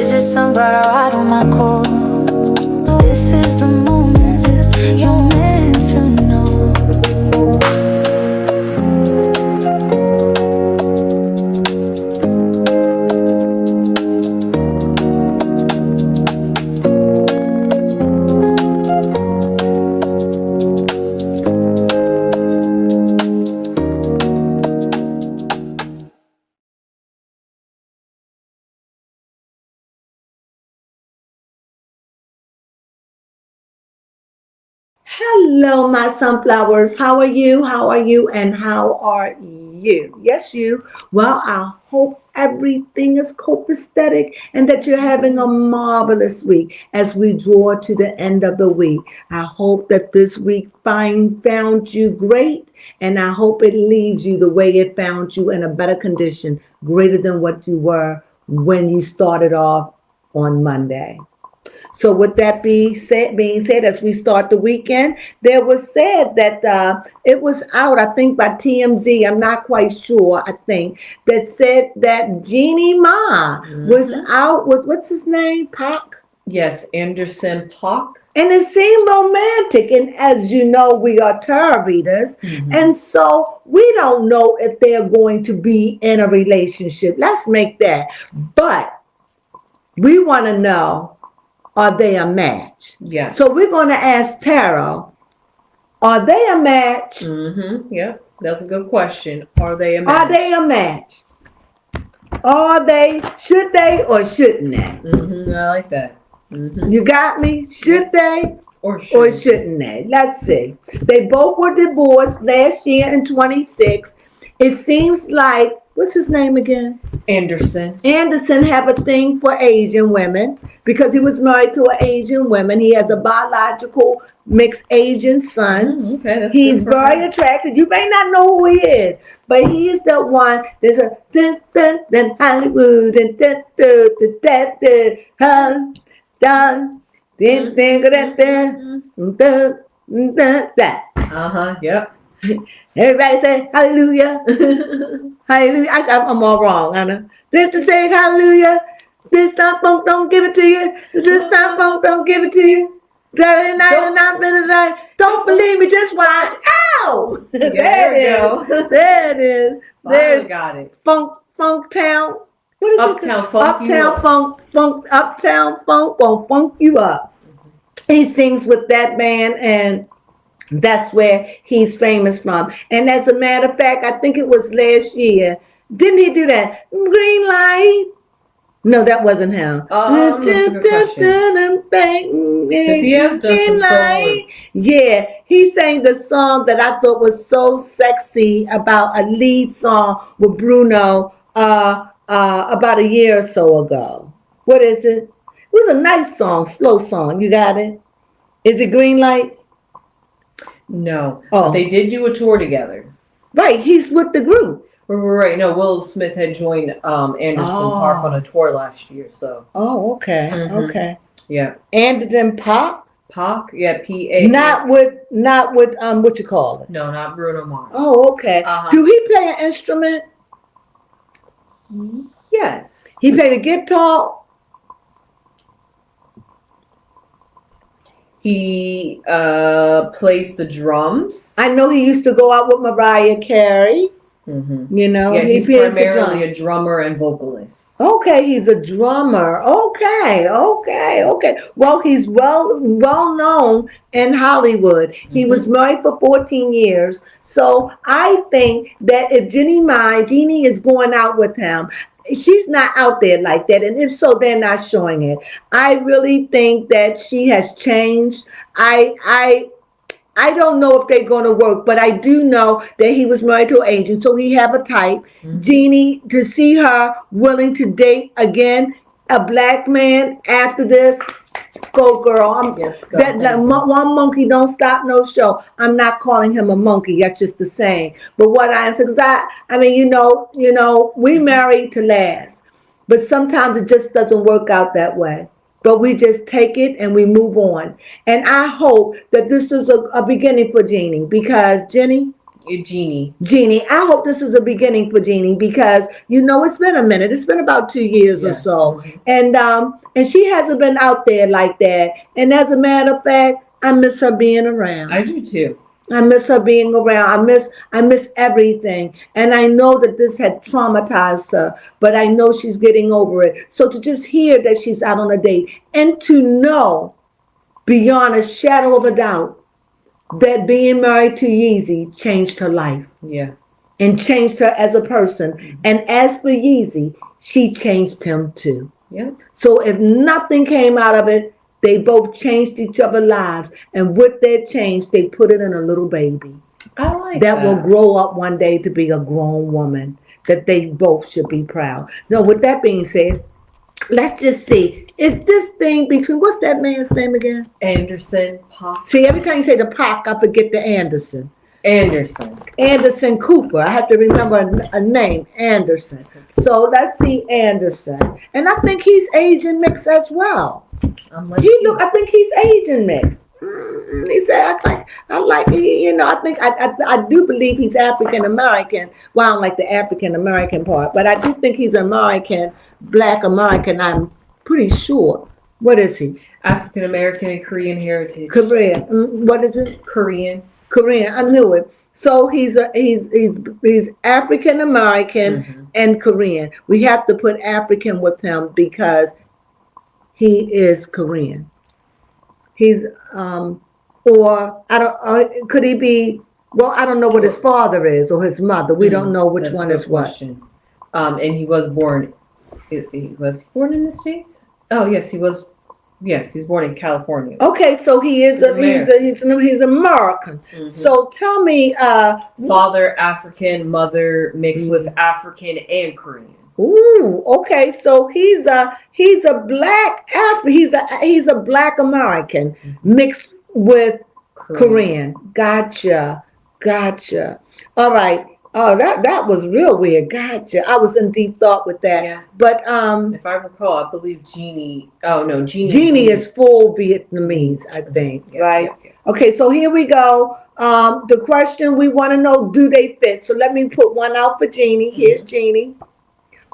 Is it somebody right on my core? This is the moment you're meant to know. Hello, my sunflowers. How are you? How are you? And how are you? Yes, you. Well, I hope everything is copacetic and that you're having a marvelous week as we draw to the end of the week. I hope that this week found you great, and I hope it leaves you the way it found you, in a better condition, greater than what you were when you started off on Monday. So with that being said, as we start the weekend, there was said that it was out, I think by TMZ, I'm not quite sure, I think, that said that Jeannie Mai was out with, what's his name, Pac? Yes, Anderson .Paak. And it seemed romantic. And as you know, we are tarot readers. And so we don't know if they're going to be in a relationship. Let's make that. But we want to know, are they a match? Yes. So we're going to ask Tarot, are they a match? Yep, that's a good question. Are they a match? Are they a match? Are they, should they, or shouldn't they? I like that. You got me? Should they or shouldn't they? Let's see. They both were divorced last year in 26. It seems like, what's his name again? Anderson have a thing for Asian women because he was married to an Asian woman. He has a biological mixed Asian son. Okay, he's very attractive. You may not know who he is, but he is the one. There's a dun dun dun Hollywood and dun dun dun dun dun dun dun. Yep. Everybody say hallelujah. Hallelujah. I'm all wrong, Anna. This to say hallelujah. This time funk don't give it to you. This time funk don't give it to you. Saturday night and not midnight. Don't believe me, just watch. Ow! There it is. There it is. There got it. Funk Town. What is Uptown it? Funk. Uptown Funk gonna funk you up. He sings with that band, and that's where he's famous from. And as a matter of fact, I think it was last year. Didn't he do that? Green light. No, that wasn't him. Because he has done some songs. Yeah, he sang the song that I thought was so sexy about a lead song with Bruno about a year or so ago. What is it? It was a nice song, slow song. You got it? Is it Green Light? No. But they did do a tour together. Right, he's with the group. Right. No, Will Smith had joined Anderson .Paak on a tour last year. So. Oh, okay. Okay. Yeah. Anderson .Paak? .Paak? Yeah, P-A. Not with what you call it? No, not Bruno Mars. Oh, okay. Do he play an instrument? Yes. He played a guitar. He plays the drums. I know he used to go out with Mariah Carey. You know, yeah, he's primarily a drummer and vocalist. Okay, he's a drummer. Okay. Well, he's well known in Hollywood. He was married for 14 years. So I think that if Jeannie is going out with him, she's not out there like that. And if so, they're not showing it. I really think that she has changed. I don't know if they're going to work, but I do know that he was married to an Asian, so he have a type. Jeannie, to see her willing to date again a black man after this, go girl. One monkey don't stop no show. I'm not calling him a monkey. That's just the saying. But what I am saying is, I mean, you know, we married to last, but sometimes it just doesn't work out that way. But we just take it and we move on. And I hope that this is a beginning for Jeannie, because Jenny, Jeannie. Jeannie, I hope this is a beginning for Jeannie because it's been a minute. It's been about 2 years or Yes. so, Mhm. and she hasn't been out there like that. And as a matter of fact, I miss her being around. I do too. I miss her being around. I miss everything. And I know that this had traumatized her, but I know she's getting over it. So to just hear that she's out on a date and to know beyond a shadow of a doubt that being married to Yeezy changed her life. Yeah. And changed her as a person. And as for Yeezy, she changed him too. Yeah. So if nothing came out of it, they both changed each other's lives. And with their change, they put it in a little baby. I like that will grow up one day to be a grown woman. That they both should be proud. Now, with that being said, let's just see. Is this thing between, what's that man's name again? Anderson Paak. See, every time you say the Pac, I forget the Anderson. Anderson Cooper. I have to remember a name, Anderson. So let's see Anderson. And I think he's Asian mix as well. I think he's Asian mix. He said, I do believe he's African American. Well, I don't like the African American part, but I do think he's American, Black American. I'm pretty sure. What is he? African American and Korean heritage. Korean. What is it? Korean. I knew it. So he's African American and Korean. We have to put African with him because he is Korean. He's or I don't. Could he be? Well, I don't know what his father is or his mother. We don't know which one is what. And he was born. He was born in the States. Oh yes, he was. Yes, he's born in California. Okay, so he's American. Mm-hmm. So tell me, father African, mother mixed with African and Korean. Ooh, okay. So he's a black he's a black American mixed with Korean. Gotcha. All right. Oh, that was real weird. Gotcha. I was in deep thought with that. Yeah. But if I recall, I believe Jeannie. Oh no, Jeannie is full Vietnamese, I think. Yeah, right? Yeah. Okay, so here we go. The question we want to know: do they fit? So let me put one out for Jeannie. Here's Jeannie.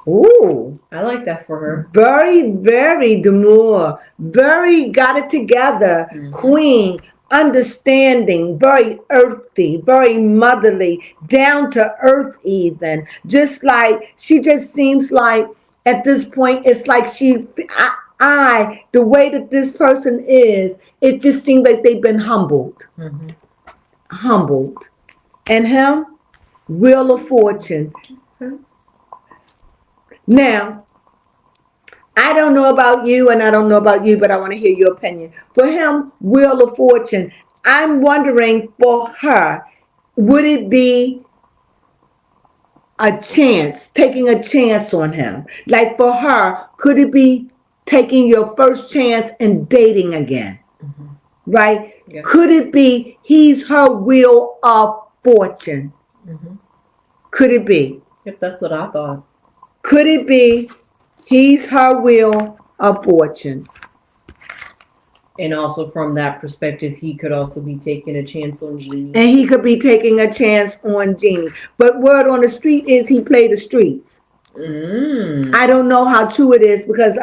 Ooh, I like that for her. Very, very demure. Very got it together. Queen. Understanding, very earthy, very motherly, down to earth even. Just like, she just seems like at this point, it's like the way that this person is, it just seems like they've been humbled. Humbled. And him, Wheel of Fortune. Now, I don't know about you and I don't know about you, but I want to hear your opinion. For him, Wheel of Fortune, I'm wondering for her, would it be a chance, taking a chance on him? Like for her, could it be taking your first chance and dating again? Right? Yeah. Could it be he's her Wheel of Fortune? Could it be? Yep, that's what I thought. Could it be he's her Wheel of Fortune? And also from that perspective, he could also be taking a chance on Jeannie. And he could be taking a chance on Jeannie. But word on the street is he played the streets. I don't know how true it is because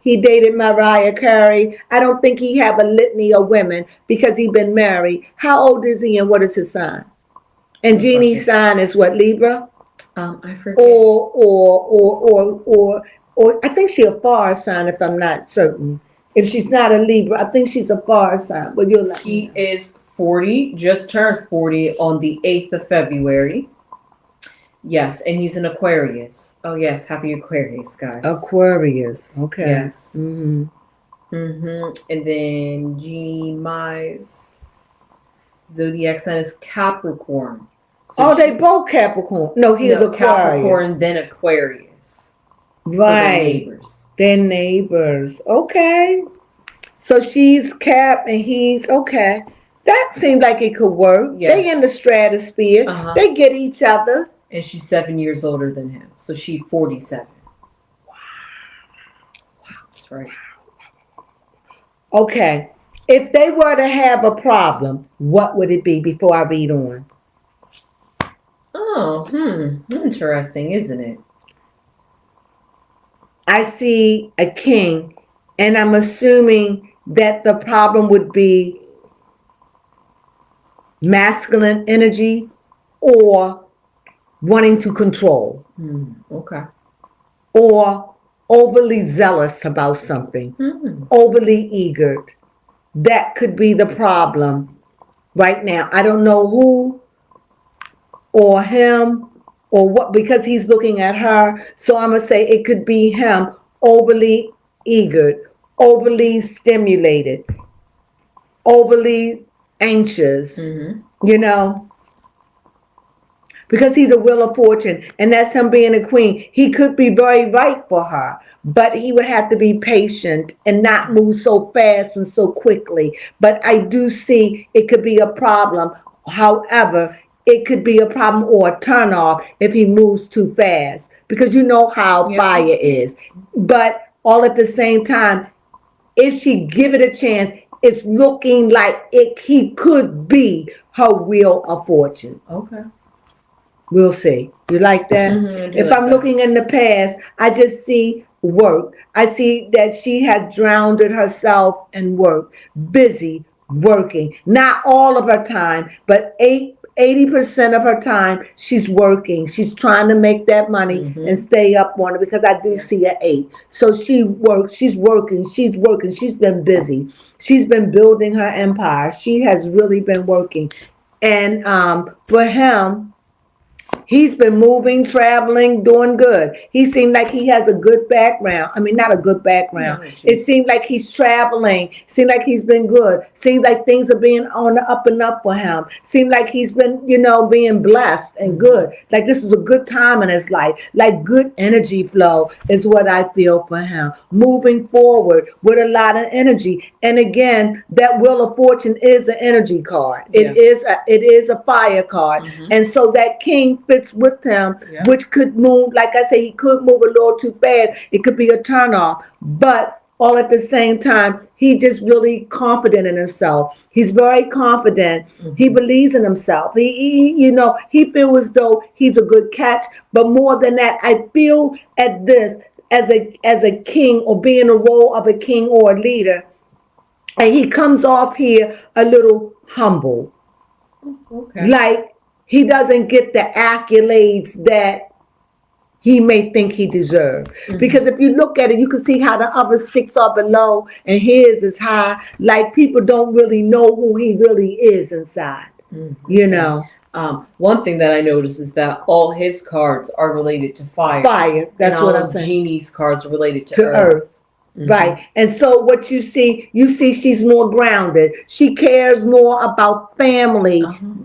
he dated Mariah Carey. I don't think he have a litany of women because he been married. How old is he and what is his sign? And Jeannie's sign is what, Libra? I forget. Or I think she's a fire sign if I'm not certain. If she's not a Libra, I think she's a fire sign. But you'll let he is 40, just turned 40 on the 8th of February. Yes, and he's an Aquarius. Oh yes, happy Aquarius, guys. Aquarius, okay. Yes. And then Jeannie Mai's zodiac sign is Capricorn. So they both Capricorn. No, he is Aquarius. Capricorn, then Aquarius. Right. So they're neighbors. Okay. So she's Cap and he's okay. That seemed like it could work. Yes. They in the stratosphere. They get each other. And she's 7 years older than him. So she's 47. Wow. That's right. Okay. If they were to have a problem, what would it be before I read on? Oh, interesting, isn't it? I see a king, and I'm assuming that the problem would be masculine energy or wanting to control Okay. or overly zealous about something, overly eager. That could be the problem right now. I don't know who or him or what, because he's looking at her. So I'm going to say it could be him, overly eager, overly stimulated, overly anxious, you know, because he's a wheel of fortune, and that's him being a queen. He could be very right for her, but he would have to be patient and not move so fast and so quickly. But I do see it could be a problem. However, it could be a problem or a turnoff if he moves too fast, because you know how fire is. But all at the same time, if she give it a chance, it's looking like he could be her wheel of fortune. Okay. We'll see. You like that? If I'm looking in the past, I just see work. I see that she has drowned herself in work, busy working. Not all of her time, but 80% of her time she's working. She's trying to make that money and stay up on it, because I do see an 8. So she works, she's working, she's been busy. She's been building her empire. She has really been working. And for him, he's been moving, traveling, doing good. He seemed like he has a good background. I mean, not a good background. It seemed like he's traveling. Seemed like he's been good. Seemed like things are being on the up and up for him. Seemed like he's been, being blessed and good. Like this is a good time in his life. Like good energy flow is what I feel for him. Moving forward with a lot of energy. And again, that Wheel of Fortune is an energy card. It is a fire card. And so that king fits with him, which could move, like I say, he could move a little too fast. It could be a turnoff, but all at the same time, he just really confident in himself. He's very confident. He believes in himself. He feels as though he's a good catch. But more than that, I feel at this as a king, or being a role of a king or a leader, and he comes off here a little humble. Okay. Like he doesn't get the accolades that he may think he deserves. Because if you look at it, you can see how the other sticks are below and his is high. Like people don't really know who he really is inside. One thing that I noticed is that all his cards are related to fire. Fire, that's and what all I'm saying. Jeannie's cards are related to earth. Right. And so what you see she's more grounded. She cares more about family,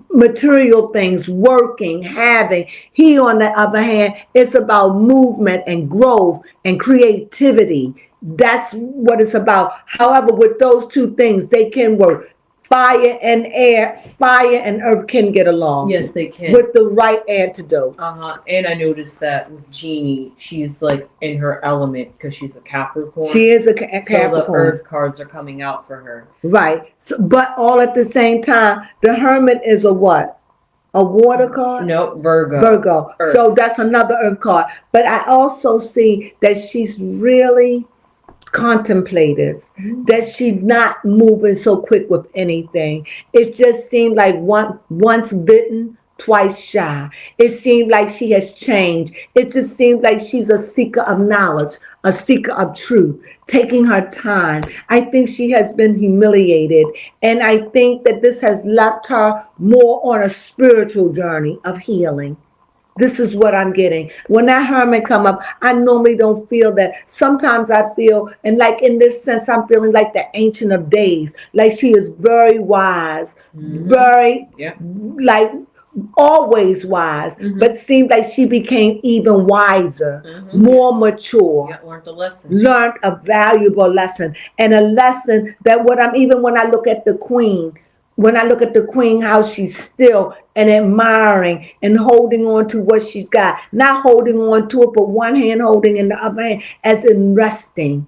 material things, working, having. He, on the other hand, it's about movement and growth and creativity. That's what it's about. However, with those two things, they can work. Fire and earth can get along. Yes, they can. With the right antidote. And I noticed that with Jeannie, she's like in her element because she's a Capricorn. She is a Capricorn. So the earth cards are coming out for her. Right. So, but all at the same time, the Hermit is a what? A water card? No, Virgo. Earth. So that's another earth card. But I also see that she's really contemplative, that she's not moving so quick with anything. It just seemed like once bitten, twice shy. It seemed like she has changed. It just seems like she's a seeker of knowledge, a seeker of truth, taking her time. I think she has been humiliated, and I think that this has left her more on a spiritual journey of healing. This is what I'm getting. When that Hermit come up, I normally don't feel that. Sometimes I feel, and like in this sense, I'm feeling like the Ancient of Days. Like she is very wise, very, like always wise, but seemed like she became even wiser, more mature. Learned a lesson. Learned a valuable lesson. And a lesson that when I look at the Queen, how she's still and admiring and holding on to what she's got. Not holding on to it, but one hand holding in the other hand, as in resting.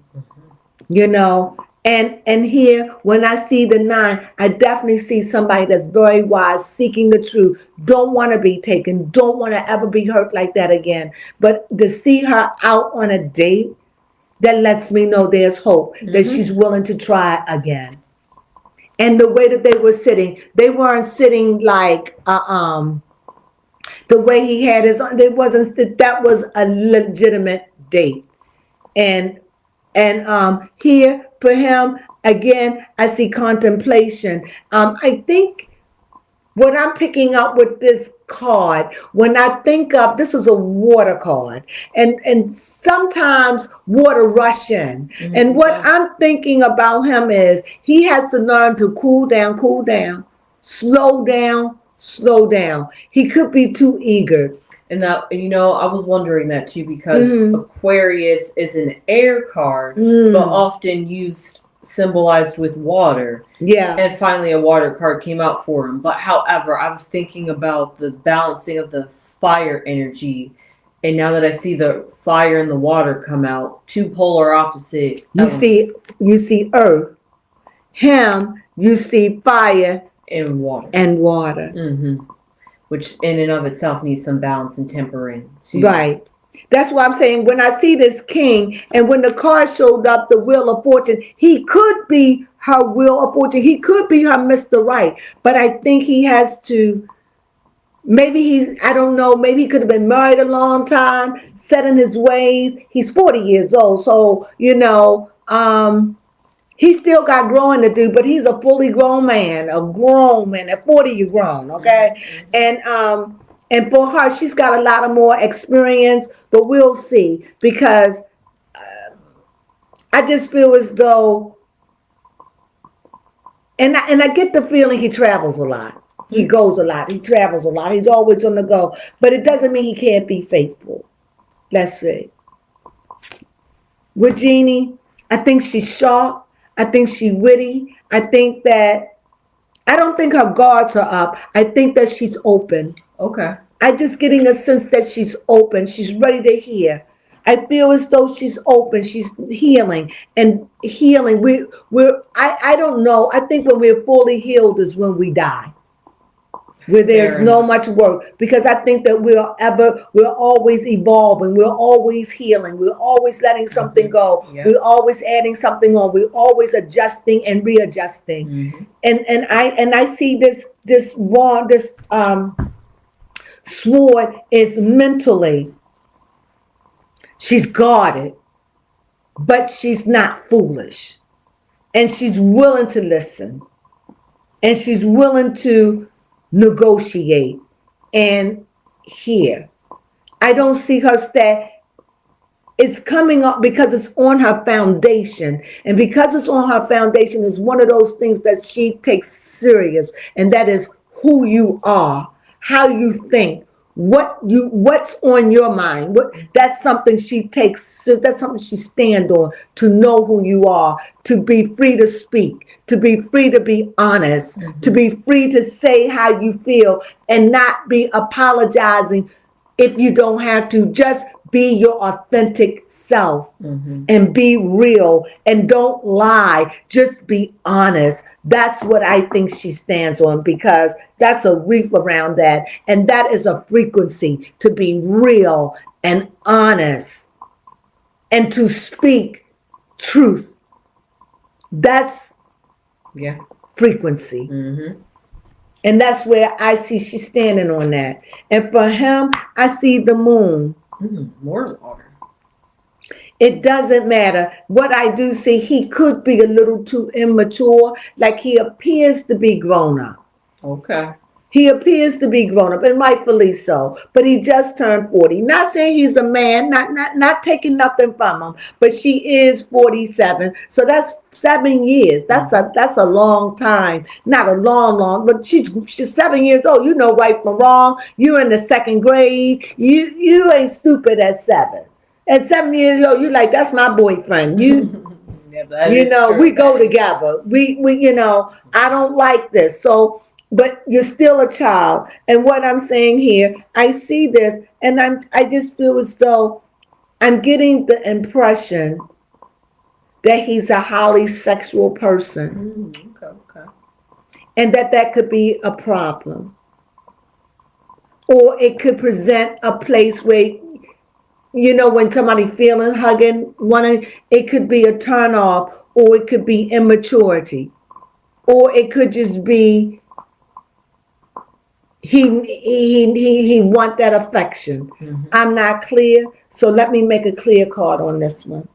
And here, when I see the 9, I definitely see somebody that's very wise, seeking the truth, don't want to be taken, don't want to ever be hurt like that again. But to see her out on a date, that lets me know there's hope, that she's willing to try again. And the way that they were sitting, they weren't sitting like the way he had his. It wasn't. That was a legitimate date. And here for him again, I see contemplation. I think what I'm picking up with this card, when I think of, this is a water card, and sometimes water rush in. And what I'm thinking about him is he has to learn to cool down, slow down. He could be too eager. And that, I was wondering that too, because Aquarius is an air card, but often used, symbolized with water. Yeah. And finally a water card came out for him. But however, I was thinking about the balancing of the fire energy. And now that I see the fire and the water come out, two polar opposite elements. You see earth. Him, you see fire and water. Which in and of itself needs some balance and tempering too. Right. That's why I'm saying when I see this king, and when the card showed up, the Wheel of Fortune, he could be her Wheel of Fortune. He could be her Mr. Right. But I think he has to, I don't know, maybe he could have been married a long time, set in his ways. He's 40 years old. So, he still got growing to do, but he's a fully grown man, At 40, you're grown, okay? And for her, she's got a lot of more experience, but we'll see, because I just feel as though, and I get the feeling he travels a lot. He goes a lot. He travels a lot. He's always on the go, but it doesn't mean he can't be faithful. Let's see. With Jeannie, I think she's sharp. I think she's witty. I don't think her guards are up. I think that she's open. Okay. I'm just getting a sense that she's open. She's ready to hear. I feel as though she's open. She's healing. And healing. I don't know. I think when we're fully healed is when we die. Where there's no much work, because I think that we're always evolving, we're always healing, we're always letting something go, we're always adding something on, we're always adjusting and readjusting. And I see this sword is mentally, she's guarded, but she's not foolish, and she's willing to listen, and she's willing to negotiate and hear. I don't see her it's coming up because it's on her foundation. And because it's on her foundation, is one of those things that she takes serious. And that is who you are, how you think, what's on your mind. That's something she takes, that's something she stands on, to know who you are, to be free to speak, to be free to be honest, to be free to say how you feel, and not be apologizing if you don't have to. Just be your authentic self and be real, and don't lie. Just be honest. That's what I think she stands on, because that's a reef around that. And that is a frequency, to be real and honest and to speak truth. That's frequency. And that's where I see she's standing on that. And for him, I see the moon. More water. It doesn't matter. What I do see, he could be a little too immature. Like, he appears to be grown up. Okay. He appears to be grown up, and rightfully so. But he just turned 40. Not saying he's a man, not taking nothing from him. But she is 47. So that's 7 years. That's a long time. Not a long, but she's 7 years old. You know right from wrong. You're in the 2nd grade. You ain't stupid at 7. At 7 years old, you're like, that's my boyfriend. We go together. We I don't like this. So, but you're still a child. And what I'm saying here, I see this, and I just feel as though I'm getting the impression that he's a highly sexual person, Okay. and that could be a problem. Or it could present a place where, when somebody feeling, hugging, wanting, it could be a turn off, or it could be immaturity, or it could just be he want that affection. I'm not clear, so let me make a clear card on this one.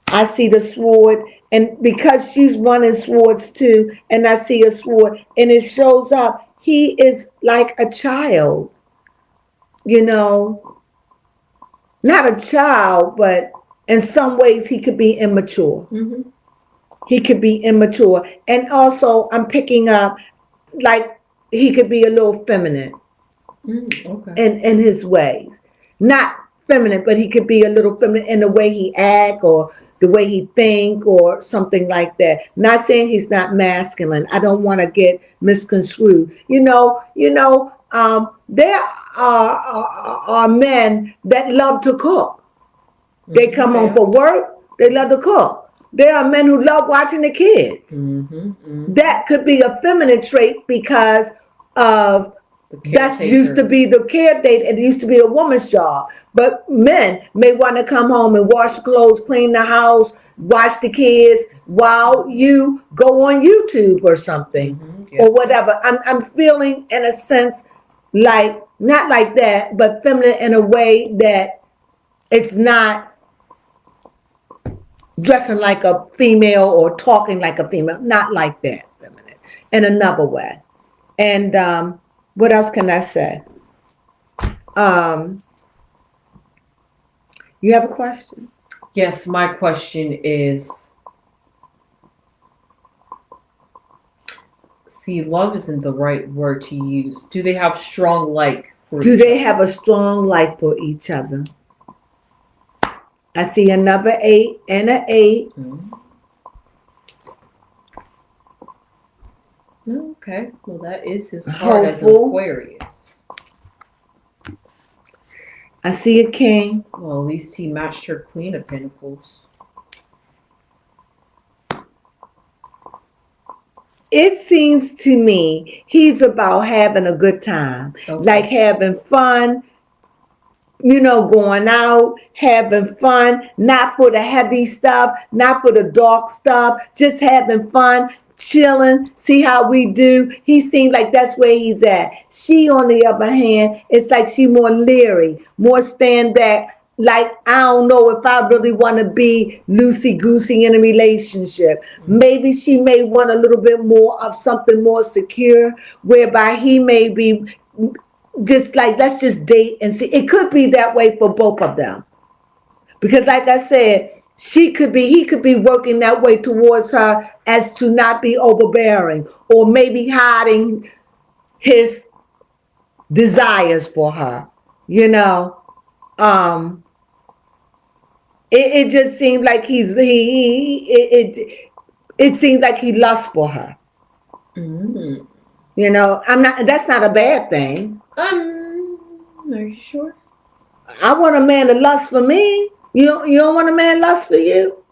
I see the sword, and because she's running swords too, and I see a sword, and it shows up, he is like a child, not a child, but in some ways he could be immature. He could be immature. And also I'm picking up, like, he could be a little feminine in his ways. Not feminine, but he could be a little feminine in the way he act or the way he think or something like that. Not saying he's not masculine. I don't want to get misconstrued. There are men that love to cook. They come home for work, they love to cook. There are men who love watching the kids. That could be a feminine trait because of that used to be the caretaker. It used to be a woman's job. But men may want to come home and wash clothes, clean the house, watch the kids while you go on YouTube or something or whatever. I'm feeling in a sense like, not like that, but feminine in a way that it's not dressing like a female or talking like a female. Not like that, feminine. In another way. And what else can I say? You have a question? Yes, my question is, see, love isn't the right word to use. Do they have strong like for Do each they other? have a strong like for each other? I see another 8 and an 8. Okay, well, that is his card as an Hopeful. Aquarius. I see a king. Well, at least he matched her Queen of Pentacles. It seems to me he's about having a good time, like having fun, going out, having fun, not for the heavy stuff, not for the dark stuff, just having fun, chilling, see how we do. He seems like that's where he's at. She, on the other hand, it's like she more leery, more stand back. Like, I don't know if I really want to be loosey-goosey in a relationship. Maybe she may want a little bit more of something more secure, whereby he may be just like, let's just date and see. It could be that way for both of them. Because like I said, he could be working that way towards her as to not be overbearing or maybe hiding his desires for her, It just seems like it seems like he lusts for her. That's not a bad thing. Are you sure? I want a man to lust for me. You don't want a man lust for you?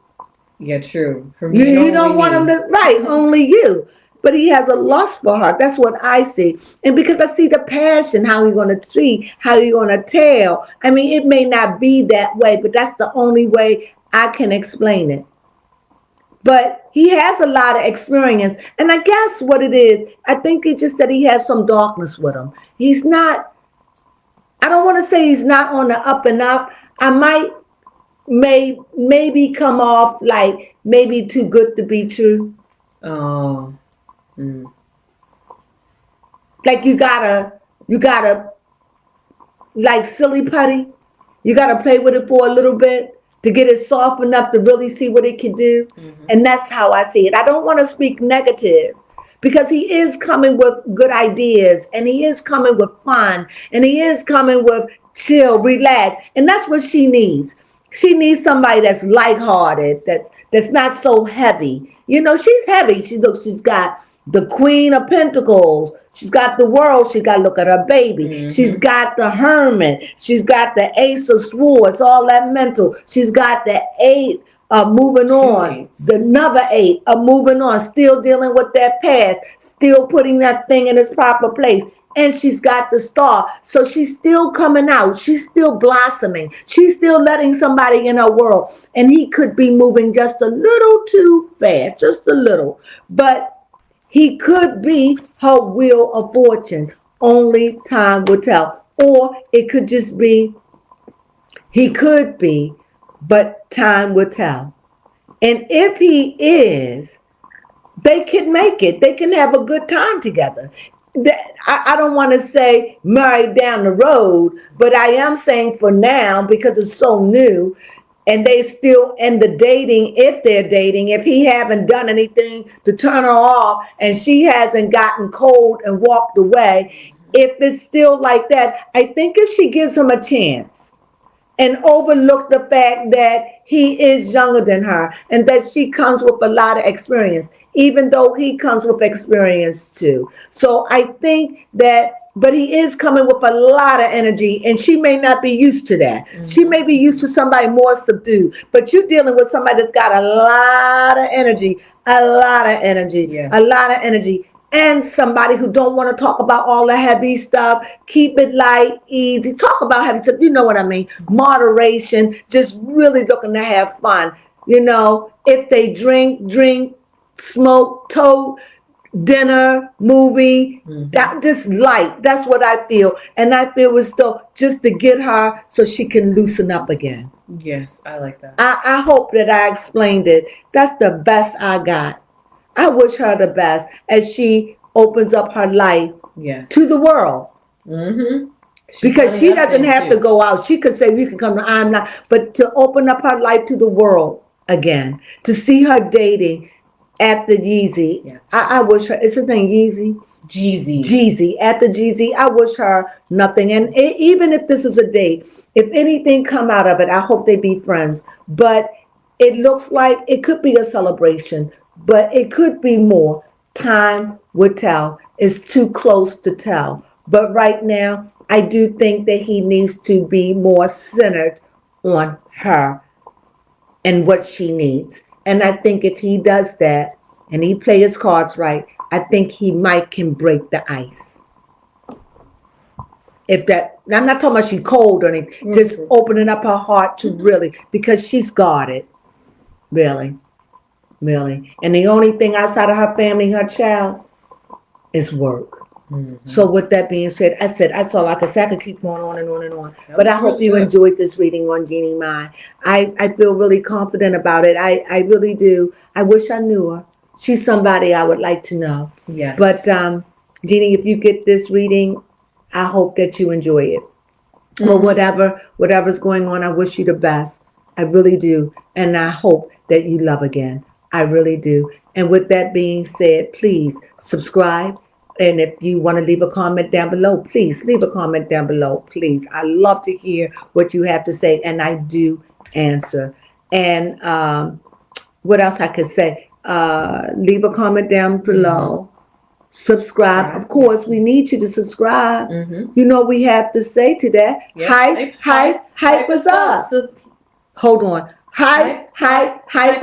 Yeah, true. For me, you don't want him to, right, only you. But he has a lust for her. That's what I see. And because I see the passion, how he's going to treat, how he's going to tell. I mean, it may not be that way, but that's the only way I can explain it. But he has a lot of experience. And I guess what it is, I think it's just that he has some darkness with him. He's not, I don't want to say he's not on the up and up. I might maybe come off like maybe too good to be true. Oh. Like you gotta like silly putty. You gotta play with it for a little bit to get it soft enough to really see what it can do. And that's how I see it. I don't want to speak negative because he is coming with good ideas and he is coming with fun and he is coming with chill, relax. And that's what she needs. She needs somebody that's lighthearted, that's not so heavy. She's heavy. She's got the Queen of Pentacles. She's got the World. She got to look at her baby. She's got the Hermit. She's got the Ace of Swords, all that mental. She's got the 8 moving on. eights. Another 8 of moving on, still dealing with that past, still putting that thing in its proper place. And she's got the star. So she's still coming out. She's still blossoming. She's still letting somebody in her world. And he could be moving just a little too fast, just a little. But he could be her wheel of fortune. Only time will tell. Or it could just be, he could be, but time will tell. And if he is, they can make it. They can have a good time together. I don't want to say married down the road, but I am saying for now, because it's so new, and they still in the dating, if they're dating, if he haven't done anything to turn her off and she hasn't gotten cold and walked away, if it's still like that, I think if she gives him a chance and overlook the fact that he is younger than her and that she comes with a lot of experience, even though he comes with experience too. So I think that, but he is coming with a lot of energy and she may not be used to that. She may be used to somebody more subdued, but you're dealing with somebody that's got a lot of energy, a lot of energy, Yes. a lot of energy. And somebody who don't want to talk about all the heavy stuff. Keep it light, easy. Talk about heavy stuff. You know what I mean. Moderation. Just really looking to have fun. You know, if they drink, smoke, tote, dinner, movie, that just light. That's what I feel. And I feel as though just to get her so she can loosen up again. Yes, I like that. I hope that I explained it. That's the best I got. I wish her the best as she opens up her life Yes. to the world. Mm-hmm. Because she doesn't have to go out. She could say, you can come, I'm not. But to open up her life to the world again, to see her dating at the Yeezy. Yeah. I wish her, it's her name Yeezy? Jeezy. At the Jeezy. I wish her nothing. And even if this is a date, if anything come out of it, I hope they be friends. But it looks like it could be a celebration, but it could be more. Time would tell. It's too close to tell. But right now, I do think that he needs to be more centered on her and what she needs. And I think if he does that and he play his cards right, I think he might can break the ice. If that, I'm not talking about she cold or anything, just opening up her heart to really, because she's guarded. Really. And the only thing outside of her family, her child, is work. So with that being said, that's all I could say. I could keep going on and on and on. But I hope you enjoyed this reading on Jeannie Mai. I feel really confident about it. I really do. I wish I knew her. She's somebody I would like to know. Yes. But Jeannie, if you get this reading, I hope that you enjoy it. Or whatever's going on, I wish you the best. I really do. And I hope that you love again. I really do. And with that being said, please subscribe. And if you want to leave a comment down below, please leave a comment down below. Please. I love to hear what you have to say. And I do answer. And what else I could say? Leave a comment down below. Subscribe. Of course, we need you to subscribe. You know we have to say to that. Yep. Hype us up. Hold on. Hype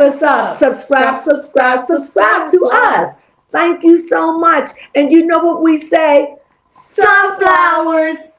us up. Subscribe to us. Thank you so much. And you know what we say? Sunflowers.